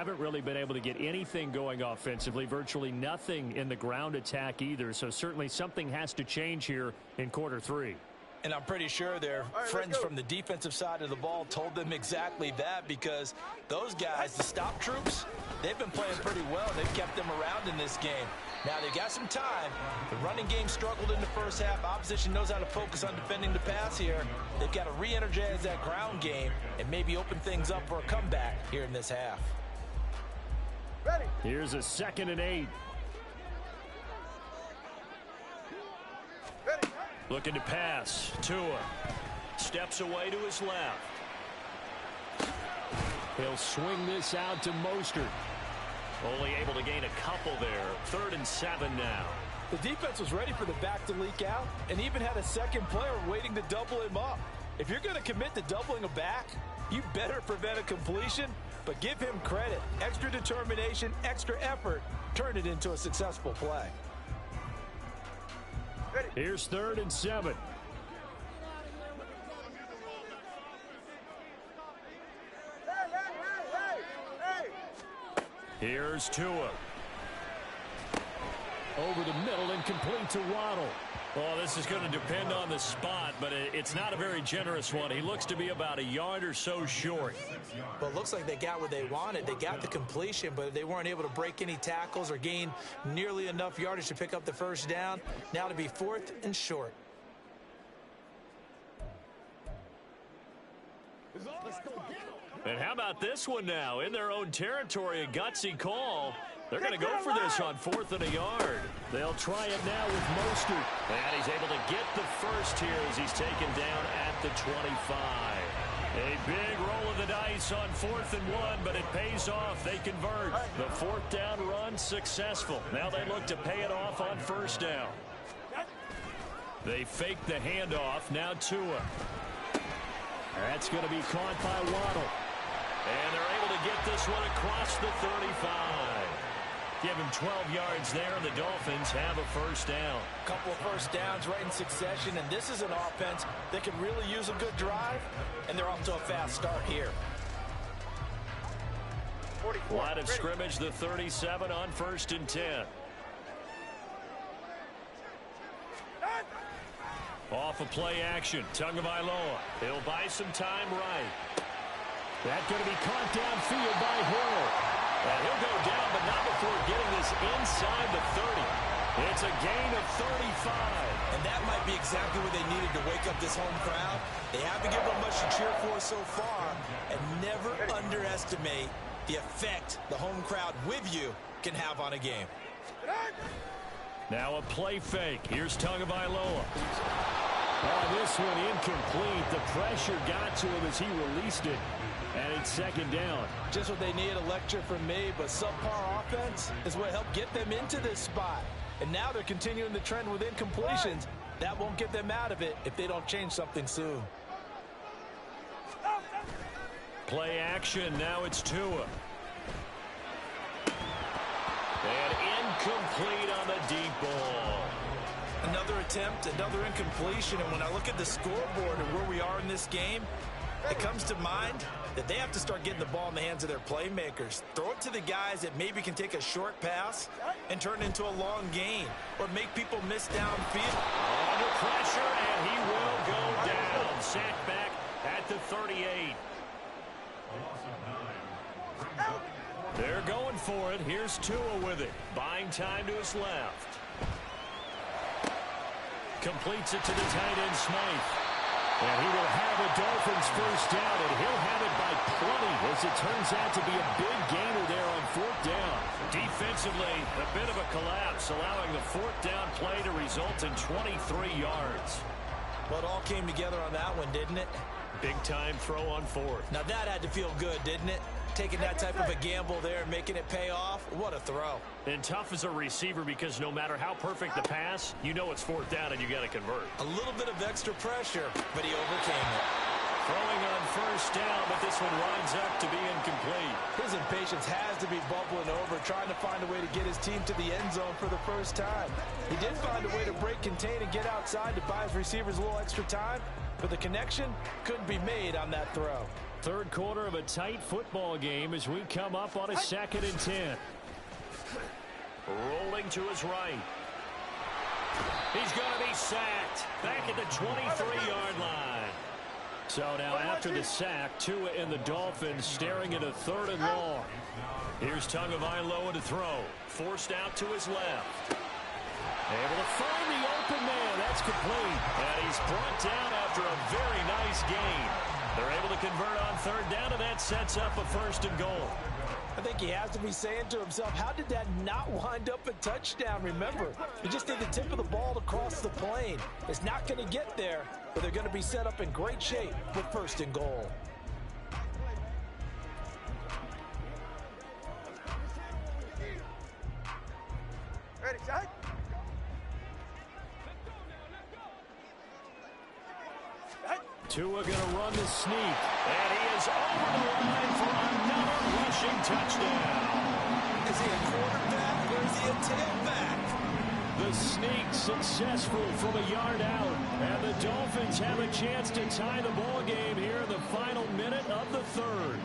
haven't really been able to get anything going offensively, virtually nothing in the ground attack either. So certainly something has to change here in quarter three. And I'm pretty sure their friends from the defensive side of the ball told them exactly that, because those guys, the stop troops, they've been playing pretty well. They've kept them around in this game. Now, they've got some time. The running game struggled in the first half. Opposition knows how to focus on defending the pass here. They've got to re-energize that ground game and maybe open things up for a comeback here in this half. Here's a 2nd and 8. Looking to pass. Tua steps away to his left. He'll swing this out to Mostert. Only able to gain a couple there. 3rd and 7 now. The defense was ready for the back to leak out and even had a second player waiting to double him up. If you're going to commit to doubling a back, you better prevent a completion, but give him credit. Extra determination, extra effort, turn it into a successful play. Here's 3rd and 7. Here's Tua. Over the middle and complete to Waddle. Well, this is going to depend on the spot, but it's not a very generous one. He looks to be about a yard or so short. Well, it looks like they got what they wanted. They got the completion, but they weren't able to break any tackles or gain nearly enough yardage to pick up the first down. Now to be 4th and short. And how about this one now? In their own territory, a gutsy call. They're going to go for this on 4th and a yard. They'll try it now with Mostert. And he's able to get the first here as he's taken down at the 25. A big roll of the dice on 4th and 1, but it pays off. They convert. The 4th down run successful. Now they look to pay it off on 1st down. They fake the handoff. Now Tua. That's going to be caught by Waddle. And they're able to get this one across the 35. Give him 12 yards there, and the Dolphins have a 1st down. A couple of 1st downs right in succession, and this is an offense that can really use a good drive, and they're off to a fast start here. Line of scrimmage, the 37 on 1st and 10. Off a play action, Tagovailoa. He'll buy some time right. That's going to be caught downfield by Hill. And he'll go down, but not before getting this inside the 30. It's a gain of 35. And that might be exactly what they needed to wake up this home crowd. They haven't given them much to cheer for so far. And never underestimate the effect the home crowd with you can have on a game. Now a play fake. Here's Tagovailoa. Oh, this one incomplete. The pressure got to him as he released it. And it's 2nd down. Just what they needed, a lecture from me, but subpar offense is what helped get them into this spot. And now they're continuing the trend with incompletions. That won't get them out of it if they don't change something soon. Play action. Now it's Tua. And incomplete on the deep ball. Another attempt, another incompletion. And when I look at the scoreboard and where we are in this game, it comes to mind that they have to start getting the ball in the hands of their playmakers. Throw it to the guys that maybe can take a short pass and turn it into a long gain or make people miss downfield. Under pressure, and he will go down. Sacked back at the 38. They're going for it. Here's Tua with it. Buying time to his left. Completes it to the tight end, Smythe. And he will have a Dolphins 1st down, and he'll have it by 20 as it turns out to be a big gainer there on 4th down. Defensively, a bit of a collapse, allowing the 4th down play to result in 23 yards. Well, it all came together on that one, didn't it? Big-time throw on 4th. Now that had to feel good, didn't it? Taking that type of a gamble there and making it pay off. What a throw. And tough as a receiver because no matter how perfect the pass, you know it's 4th down and you got to convert. A little bit of extra pressure, but he overcame it. throwing on first down, but this one winds up to be incomplete. His impatience has to be bubbling over, trying to find a way to get his team to the end zone for the first time. He did find a way to break, contain, and get outside to buy his receivers a little extra time, but the connection couldn't be made on that throw. Third quarter of a tight football game as we come up on a 2nd and 10. Rolling to his right. He's going to be sacked back at the 23-yard line. So now after the sack, Tua and the Dolphins staring at a 3rd and long. Here's Tagovailoa to throw. Forced out to his left. Able to find the open man. That's complete. And he's brought down after a very nice gain. They're able to convert on 3rd down, and that sets up a 1st and goal. I think he has to be saying to himself, how did that not wind up a touchdown? Remember, he just did the tip of the ball to cross the plane. It's not going to get there, but they're going to be set up in great shape with 1st and goal. Ready, shot? Tua going to run the sneak, and he is over the line for another rushing touchdown. Is he a quarterback or is he a tailback? The sneak successful from a yard out, and the Dolphins have a chance to tie the ball game here in the final minute of the 3rd.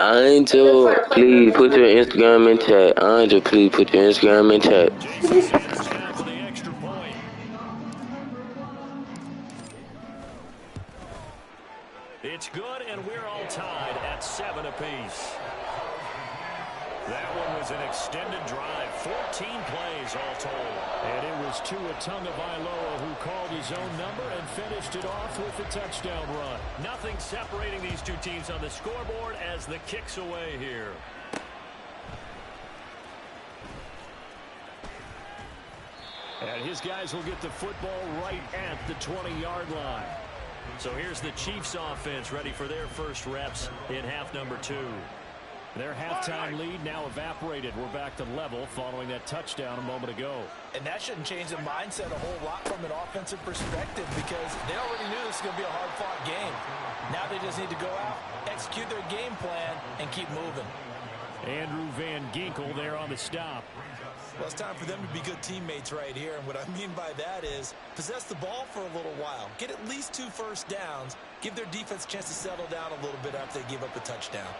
Angel, please put your Instagram in chat. Angel, please put your Instagram in chat. Jason Sanders down for the extra point. It's good, and we're all tied at 7 apiece. That one was an extended drive, 14 plays all told. And it was Tua Tagovailoa who called his own number and finished it off with a touchdown run. Nothing separating these two teams on the scoreboard as the kick's away here. And his guys will get the football right at the 20-yard line. So here's the Chiefs offense ready for their first reps in half number 2. Their halftime lead now evaporated. We're back to level following that touchdown a moment ago. And that shouldn't change the mindset a whole lot from an offensive perspective because they already knew this was going to be a hard-fought game. Now they just need to go out, execute their game plan, and keep moving. Andrew Van Ginkel there on the stop. Well, it's time for them to be good teammates right here. And what I mean by that is possess the ball for a little while. Get at least 2 first downs. Give their defense a chance to settle down a little bit after they give up a touchdown.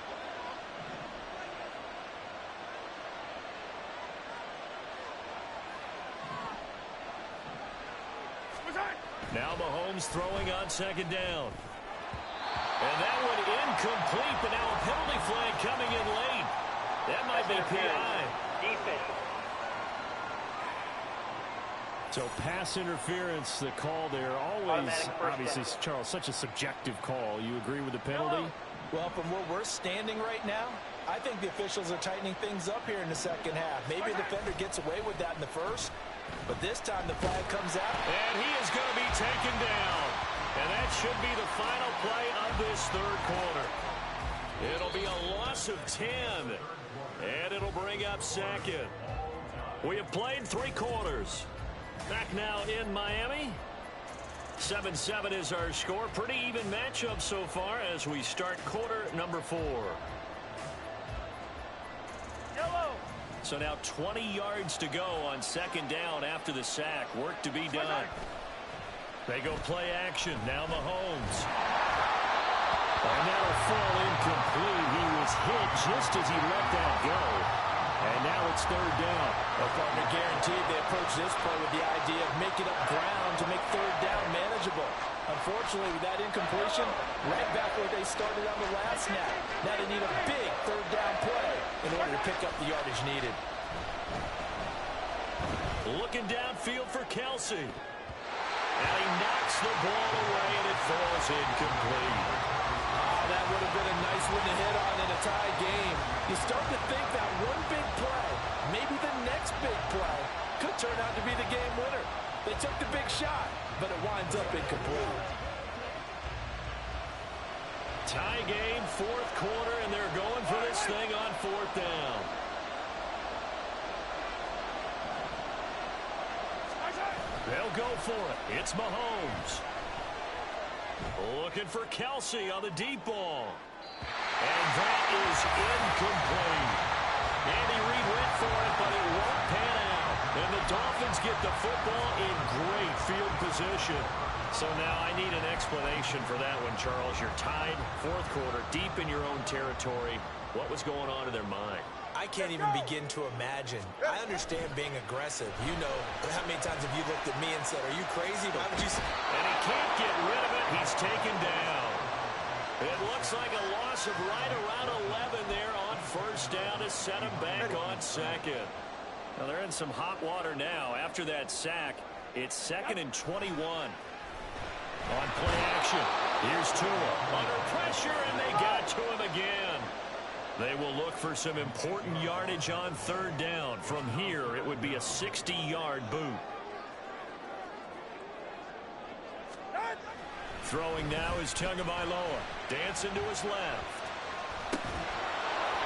Now Mahomes throwing on 2nd down. And that one incomplete, but now a penalty flag coming in late. That might be PI. So pass interference, the call there. Always, obviously, Charles, such a subjective call. You agree with the penalty? Well, from where we're standing right now, I think the officials are tightening things up here in the second half. Maybe a defender gets away with that in the first, but this time the flag comes out. And he is going to be taken down. And that should be the final play of this 3rd quarter. It'll be a loss of 10. And it'll bring up 2nd. We have played 3 quarters. Back now in Miami. 7-7 is our score. Pretty even matchup so far as we start quarter number 4. So now 20 yards to go on 2nd down after the sack. Work to be done. They go play action. Now Mahomes. And that'll fall incomplete. He was hit just as he let that go. And now it's third down. Well, partner, guaranteed they approach this play with the idea of making up ground to make third down manageable. Unfortunately, with that incompletion, right back where they started on the last snap. Now they need a big third down play in order to pick up the yardage needed. Looking downfield for Kelsey. And he knocks the ball away, and it falls incomplete. Oh, that would have been a nice one to hit on in a tie game. You start to think that one big play, maybe the next big play, could turn out to be the game winner. They took the big shot, but it winds up incomplete. Tie game, fourth quarter, and they're going for this thing on fourth down. They'll go for it. It's Mahomes. Looking for Kelsey on the deep ball. And that is incomplete. Andy Reid went for it, but it won't pan out. And the Dolphins get the football in great field position. So now I need an explanation for that one, Charles. You're tied, fourth quarter, deep in your own territory. What was going on in their mind? I can't even begin to imagine. I understand being aggressive. You know, how many times have you looked at me and said, are you crazy? Why would you say? And he can't get rid of it. He's taken down. It looks like a loss of right around 11 there on first down to set him back on second. Now they're in some hot water now. After that sack, it's 2nd and 21. On play action, here's Tua. Under pressure, and they got to him again. They will look for some important yardage on third down. From here, it would be a 60-yard boot. Throwing now is Tagovailoa. Dancing to his left.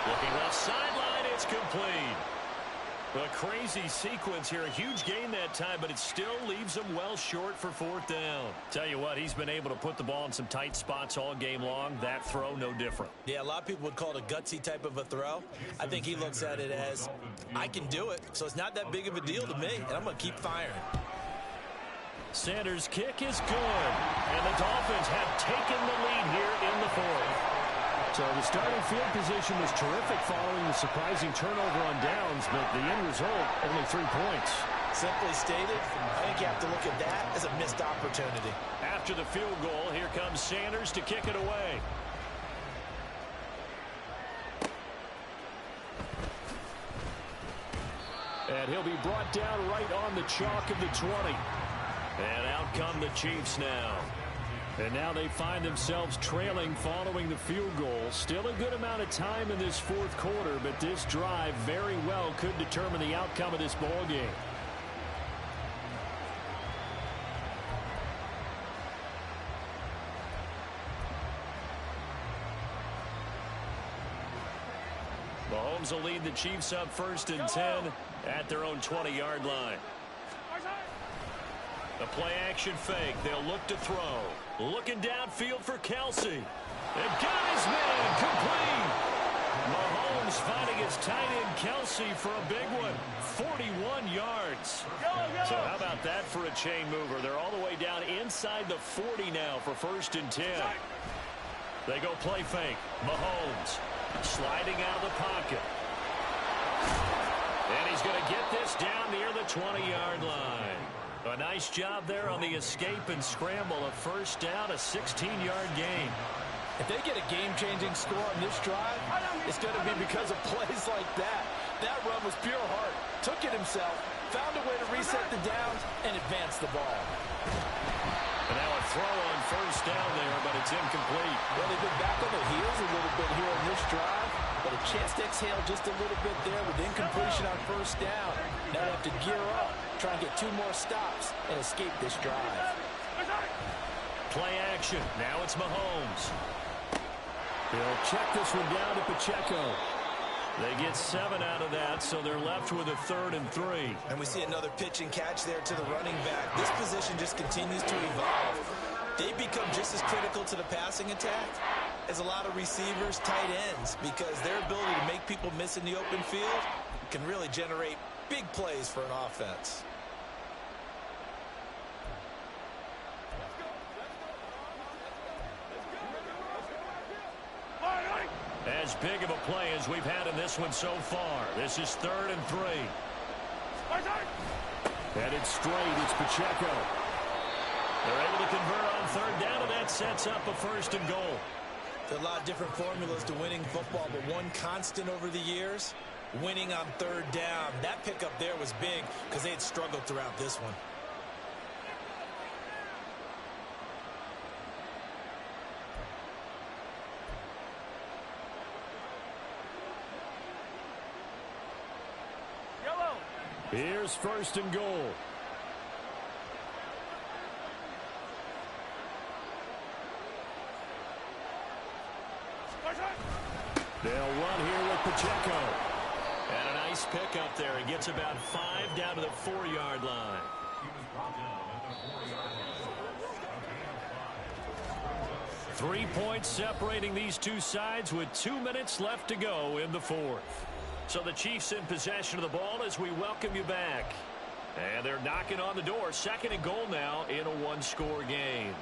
Looking left sideline, it's complete. A crazy sequence here. A huge gain that time, but it still leaves him well short for fourth down. Tell you what, he's been able to put the ball in some tight spots all game long. That throw, no different. Yeah, a lot of people would call it a gutsy type of a throw. I think he looks at it as, I can do it, so it's not that big of a deal to me, and I'm going to keep firing. Sanders' kick is good, and the Dolphins have taken the lead here in the fourth. So the starting field position was terrific following the surprising turnover on downs, but the end result, only 3 points. Simply stated, I think you have to look at that as a missed opportunity. After the field goal, here comes Sanders to kick it away. And he'll be brought down right on the chalk of the 20. And out come the Chiefs now. And now they find themselves trailing following the field goal. Still a good amount of time in this fourth quarter, but this drive very well could determine the outcome of this ball game. Mahomes will lead the Chiefs up 1st and 10 at their own 20-yard line. The play-action fake. They'll look to throw. Looking downfield for Kelsey. They've got his man complete. Mahomes finding his tight end Kelsey for a big one. 41 yards. So how about that for a chain mover? They're all the way down inside the 40 now for 1st and 10. They go play fake. Mahomes sliding out of the pocket. And he's going to get this down near the 20-yard line. A nice job there on the escape and scramble. A first down, a 16-yard gain. If they get a game-changing score on this drive, it's going to be because of plays like that. That run was pure heart. Took it himself, found a way to reset the downs, and advance the ball. And now a throw on first down there, but it's incomplete. Well, they've been back on their heels a little bit here on this drive, but a chance to exhale just a little bit there with incompletion on first down. Now they have to gear up, try and get 2 more stops, and escape this drive. Play action. Now it's Mahomes. He'll check this one down to Pacheco. They get 7 out of that, so they're left with a 3rd and 3. And we see another pitch and catch there to the running back. This position just continues to evolve. They become just as critical to the passing attack as a lot of receivers, tight ends, because their ability to make people miss in the open field can really generate big plays for an offense. as big of a play as we've had in this one so far. This is 3rd and 3. Headed straight, it's Pacheco. They're able to convert on 3rd down, and that sets up a 1st and goal. There are a lot of different formulas to winning football, but one constant over the years, winning on 3rd down. That pickup there was big because they had struggled throughout this one. Here's 1st and goal. They'll run here with Pacheco. And a nice pickup there. He gets about 5 down to the 4-yard line. Three points separating these two sides with 2 minutes left to go in the 4th. So the Chiefs in possession of the ball as we welcome you back. And they're knocking on the door. 2nd and goal now in a one-score game.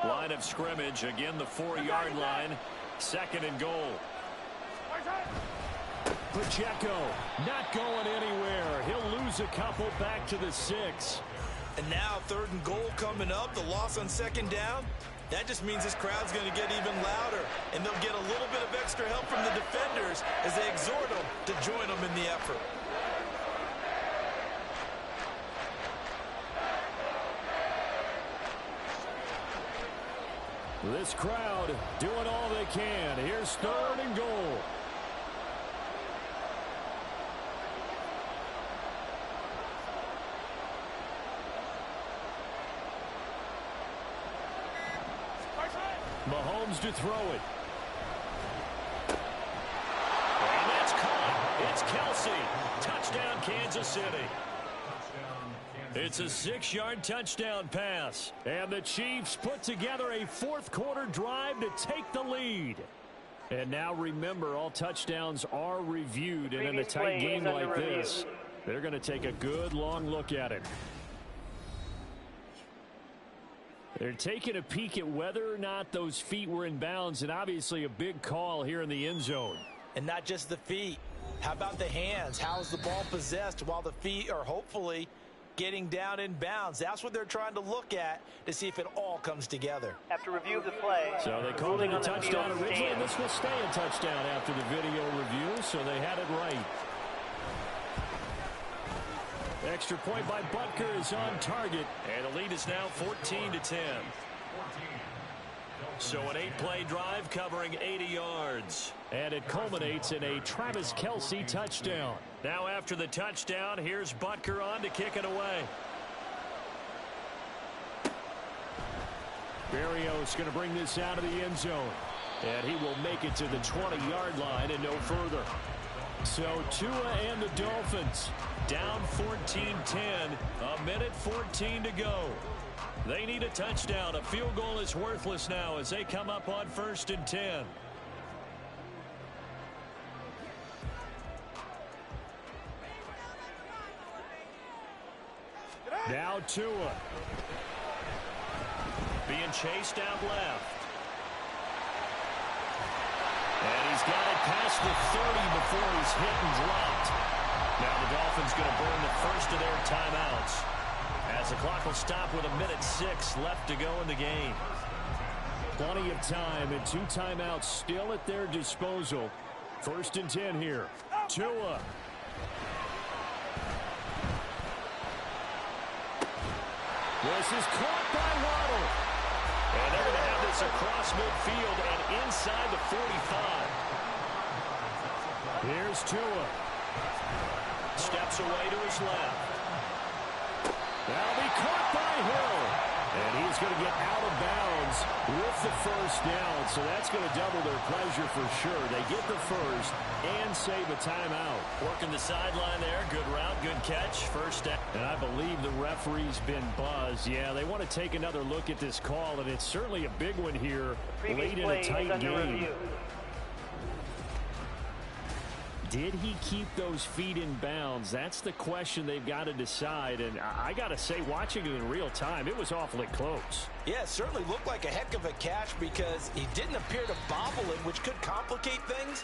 Line of scrimmage, again the 4-yard line. 2nd and goal. Pacheco not going anywhere. He'll lose a couple back to the 6. And now 3rd and goal coming up. The loss on 2nd down. That just means this crowd's going to get even louder. And they'll get a little bit of extra help from the defenders as they exhort them to join them in the effort. This crowd doing all they can. Here's 3rd and goal. Mahomes to throw it. And that's caught. It's Kelsey. Touchdown, Kansas City. It's a 6-yard touchdown pass. And the Chiefs put together a 4th-quarter drive to take the lead. And now remember, all touchdowns are reviewed. And in a tight game like this, they're going to take a good long look at it. They're taking a peek at whether or not those feet were in bounds, and obviously a big call here in the end zone. And not just the feet. How about the hands? How's the ball possessed while the feet are hopefully getting down in bounds? That's what they're trying to look at to see if it all comes together. After review of the play. So they called it a touchdown originally, and this will stay a touchdown after the video review, so they had it right. Extra point by Butker is on target, and the lead is now 14-10. So an 8-play drive covering 80 yards. And it culminates in a Travis Kelce touchdown. Now after the touchdown, here's Butker on to kick it away. Berrios going to bring this out of the end zone. And he will make it to the 20-yard line and no further. So Tua and the Dolphins down 14-10, a minute 14 to go. They need a touchdown. A field goal is worthless now as they come up on 1st and 10. Now Tua. Being chased out left. And he's got it past the 30 before he's hit and dropped. Now the Dolphins going to burn the first of their timeouts, as the clock will stop with a minute 6 left to go in the game. Plenty of time and 2 timeouts still at their disposal. 1st and 10 here. Tua. This is caught by Waddle. And they're going to have this across midfield and inside the 45. Here's Tua. Steps away to his left. That'll be caught by Hill. And he's going to get out of bounds with the first down. So that's going to double their pleasure for sure. They get the first and save a timeout. Working the sideline there. Good route, good catch. First down. And I believe the referee's been buzzed. Yeah, they want to take another look at this call, and it's certainly a big one here late in a tight game. Did he keep those feet in bounds? That's the question they've got to decide. And I got to say, watching it in real time, it was awfully close. Yeah, it certainly looked like a heck of a catch because he didn't appear to bobble it, which could complicate things.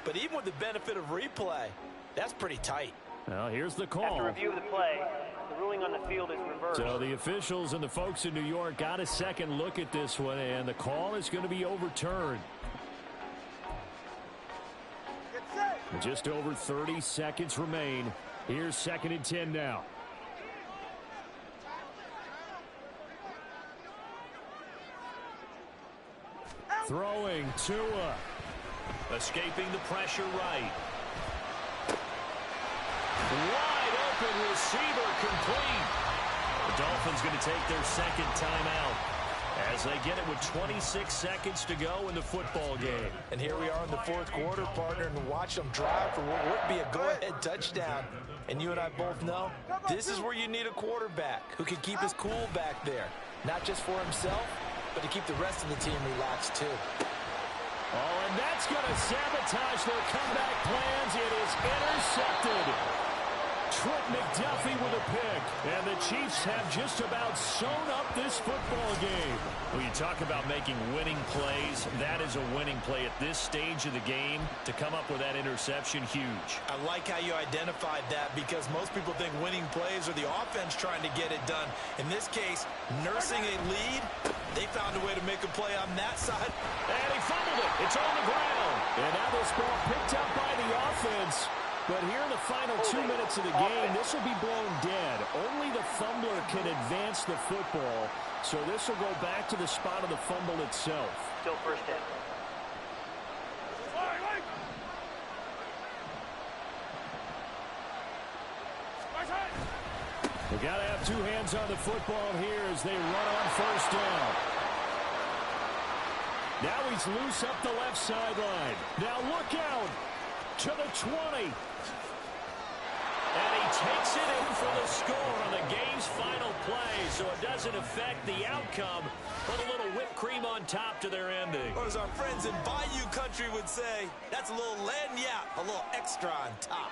But even with the benefit of replay, that's pretty tight. Well, here's the call. After review of the play, the ruling on the field is reversed. So the officials and the folks in New York got a second look at this one, and the call is going to be overturned. Just over 30 seconds remain. Here's 2nd and 10 now. Throwing Tua. Escaping the pressure right. Wide open receiver complete. The Dolphins going to take their second timeout as they get it with 26 seconds to go in the football game. And here we are in the 4th quarter, partner, and watch them drive for what would be a go-ahead touchdown. And you and I both know this is where you need a quarterback who can keep his cool back there, not just for himself, but to keep the rest of the team relaxed too. Oh, and that's going to sabotage their comeback plans. It is intercepted. Trent McDuffie with a pick. And the Chiefs have just about sewn up this football game. When you talk about making winning plays, that is a winning play at this stage of the game. To come up with that interception, huge. I like how you identified that because most people think winning plays are the offense trying to get it done. In this case, nursing a lead, they found a way to make a play on that side. And he fumbled it. It's on the ground. And now this ball picked up by the offense. But here in the final 2 minutes of the game, this will be blown dead. Only the fumbler can advance the football. So this will go back to the spot of the fumble itself. Still first down. They got to have 2 hands on the football here as they run on first down. Now he's loose up the left sideline. Now look out to the 20. And he takes it in for the score on the game's final play, so it doesn't affect the outcome. Put a little whipped cream on top to their ending. Or as our friends in Bayou Country would say, that's a little lagniappe, a little extra on top.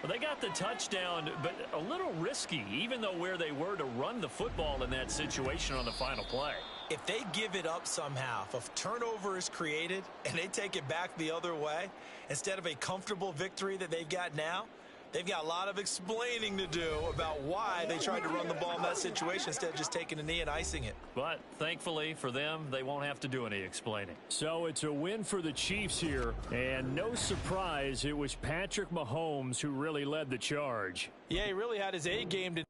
Well, they got the touchdown, but a little risky, even though where they were to run the football in that situation on the final play. If they give it up somehow, if a turnover is created and they take it back the other way, instead of a comfortable victory that they've got now, they've got a lot of explaining to do about why they tried to run the ball in that situation instead of just taking a knee and icing it. But thankfully for them, they won't have to do any explaining. So it's a win for the Chiefs here. And no surprise, it was Patrick Mahomes who really led the charge. Yeah, he really had his A game today.